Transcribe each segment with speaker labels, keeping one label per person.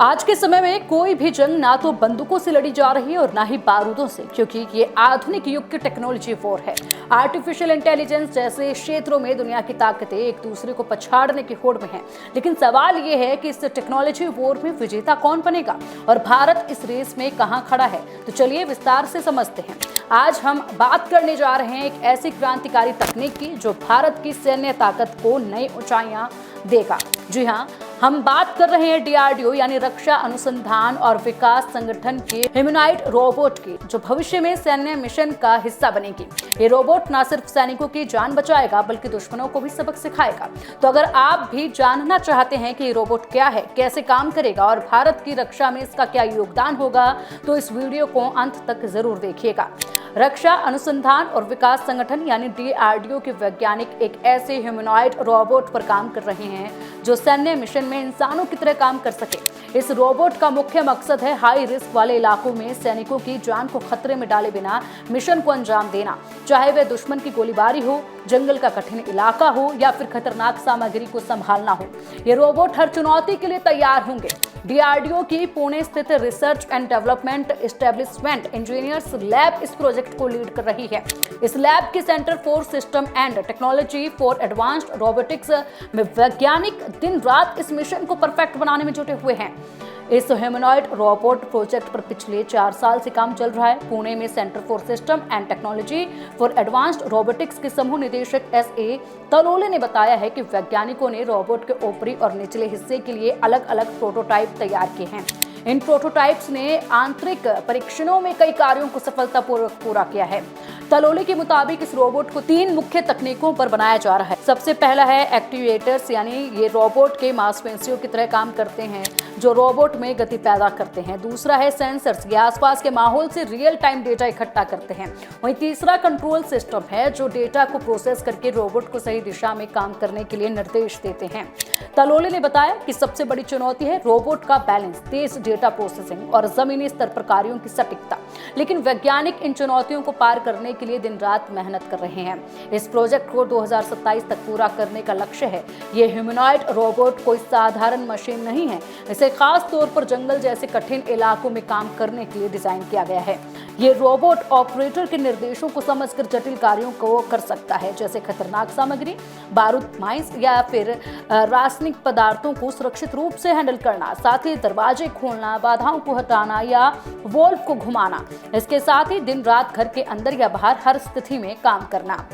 Speaker 1: आज के समय में कोई भी जंग ना तो बंदूकों से लड़ी जा रही है और ना ही बारूदों से, क्योंकि ये आधुनिक युग की टेक्नोलॉजी वॉर है। आर्टिफिशियल इंटेलिजेंस जैसे क्षेत्रों में दुनिया की ताकतें एक दूसरे को पछाड़ने की होड़ में हैं। लेकिन सवाल ये है कि इस टेक्नोलॉजी वॉर में विजेता कौन बनेगा और भारत इस रेस में कहां खड़ा है। तो चलिए विस्तार से समझते हैं। आज हम बात करने जा रहे हैं एक ऐसी क्रांतिकारी तकनीक की जो भारत की सैन्य ताकत को नई ऊंचाइयां देगा। जी हाँ, हम बात कर रहे हैं डीआरडीओ यानी रक्षा अनुसंधान और विकास संगठन के ह्यूमनॉइड रोबोट की, जो भविष्य में सैन्य मिशन का हिस्सा बनेगी। ये रोबोट न सिर्फ सैनिकों की जान बचाएगा बल्कि दुश्मनों को भी सबक सिखाएगा। तो अगर आप भी जानना चाहते हैं कि ये रोबोट क्या है, कैसे काम करेगा और भारत की रक्षा में इसका क्या योगदान होगा, तो इस वीडियो को अंत तक जरूर देखिएगा। रक्षा अनुसंधान और विकास संगठन यानी डीआरडीओ के वैज्ञानिक एक ऐसे ह्यूमनॉइड रोबोट पर काम कर रहे हैं जो सैन्य मिशन में इंसानों की तरह काम कर सके। इस रोबोट का मुख्य मकसद है हाई रिस्क वाले इलाकों में सैनिकों की जान को खतरे में डाले बिना मिशन को अंजाम देना, चाहे वह दुश्मन की गोलीबारी हो, जंगल का कठिन इलाका हो या फिर खतरनाक सामग्री को संभालना हो। ये रोबोट हर चुनौती के लिए तैयार होंगे। डीआरडीओ की पुणे स्थित research and development establishment engineers lab इस प्रोजेक्ट को लीड कर रही है। इस लैब के centre for system and technology for advanced robotics में वैज्ञानिक दिन रात इस मिशन को परफेक्ट बनाने में जुटे हुए हैं। इस ह्यूमनॉइड रोबोट प्रोजेक्ट पर पिछले 4 साल से काम चल रहा है। पुणे में centre for system and technology for advanced robotics के समूह निदेशक एस.ए. तलोले ने बताया है कि वैज्ञानिकों ने रोबोट के ऊपरी और निचले हिस्से के लिए अलग अलग प्रोटोटाइप तैयार किए हैं। इन प्रोटोटाइप्स ने आंतरिक परीक्षणों में कई कार्यों को सफलतापूर्वक पूरा किया है। तलोले के मुताबिक इस रोबोट को 3 मुख्य तकनीकों पर बनाया जा रहा है। सबसे पहला है एक्टिवेटर्स, यानी ये रोबोट के मांसपेशियों की तरह काम करते हैं जो रोबोट में गति पैदा करते हैं। दूसरा है सेंसर्स, ये आसपास के माहौल से रियल टाइम डेटा इकट्ठा करते हैं। वहीं तीसरा कंट्रोल सिस्टम है जो डेटा को प्रोसेस करके रोबोट को सही दिशा में काम करने के लिए निर्देश देते हैं। तलोले ने बताया कि सबसे बड़ी चुनौती है रोबोट का बैलेंस, तेज डेटा प्रोसेसिंग और जमीनी स्तर पर कार्यों की सटीकता। लेकिन वैज्ञानिक इन चुनौतियों को पार करने के लिए दिन रात मेहनत कर रहे हैं। इस प्रोजेक्ट को 2027 तक पूरा करने का लक्ष्य है। ये ह्यूमनॉइड रोबोट कोई साधारण मशीन नहीं है। इसे खास तौर पर जंगल जैसे कठिन इलाकों में काम करने के लिए डिजाइन किया गया है। ये रोबोट ऑपरेटर के निर्देशों को समझकर जटिल कार्यों को कर सकता है, जैसे खतरनाक सामग्री, बारूद, माइंस या फिर रासायनिक पदार्थों को सुरक्षित रूप से हैंडल करना, साथ ही दरवाजे खोलना, बाधाओं को हटाना या वॉल्व को घुमाना। इसके साथ ही दिन रात घर के अंदर या बाहर हर स्थिति में काम करना।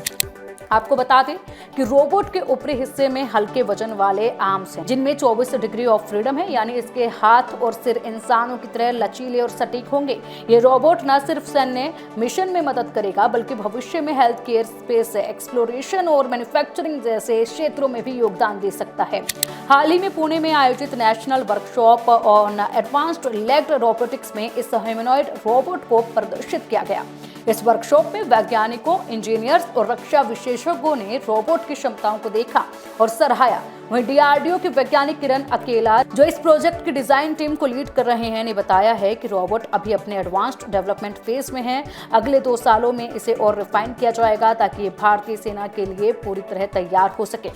Speaker 1: आपको बता दें कि रोबोट के ऊपरी हिस्से में हल्के वजन वाले आर्म्स हैं, जिनमें 24 डिग्री ऑफ फ्रीडम है, यानी इसके हाथ और सिर इंसानों की तरह लचीले और सटीक होंगे। ये रोबोट न सिर्फ सैन्य मिशन में मदद करेगा बल्कि भविष्य में हेल्थ केयर, स्पेस एक्सप्लोरेशन और मैन्युफैक्चरिंग जैसे क्षेत्रों में भी योगदान दे सकता है। हाल ही में पुणे में आयोजित national workshop on advanced legged robotics में इस ह्यूमनॉइड रोबोट को प्रदर्शित किया गया। इस वर्कशॉप में वैज्ञानिकों, इंजीनियर्स और रक्षा विशेषज्ञों ने रोबोट की क्षमताओं को देखा और सराहाया। वहीं डीआरडीओ के वैज्ञानिक किरण अकेला, जो इस प्रोजेक्ट की डिजाइन टीम को लीड कर रहे हैं, ने बताया है कि रोबोट अभी अपने एडवांस्ड डेवलपमेंट फेज में है। अगले 2 सालों में इसे और रिफाइन किया जाएगा ताकि ये भारतीय सेना के लिए पूरी तरह तैयार हो सके।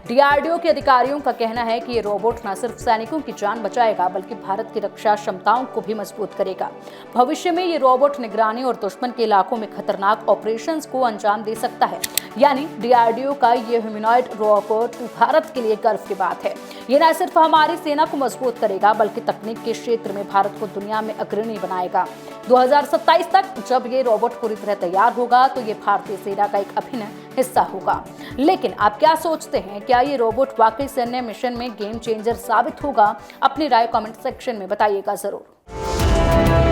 Speaker 1: डीआरडीओ के अधिकारियों का कहना है कि ये रोबोट न सिर्फ सैनिकों की जान बचाएगा बल्कि भारत की रक्षा क्षमताओं को भी मजबूत करेगा। भविष्य में ये रोबोट निगरानी और दुश्मन के इलाकों में खतरनाक ऑपरेशंस को अंजाम दे सकता है। यानी डीआरडीओ का ये ह्यूमनॉइड रोबोट भारत के लिए गर्व की बात है। ये न सिर्फ हमारी सेना को मजबूत करेगा बल्कि तकनीक के क्षेत्र में भारत को दुनिया में अग्रणी बनाएगा। 2027 तक जब ये रोबोट पूरी तरह तैयार होगा तो ये भारतीय सेना का एक अभिन्न हिस्सा होगा। लेकिन आप क्या सोचते हैं, क्या ये रोबोट वाकई सैन्य मिशन में गेम चेंजर साबित होगा? अपनी राय कमेंट सेक्शन में बताइएगा जरूर।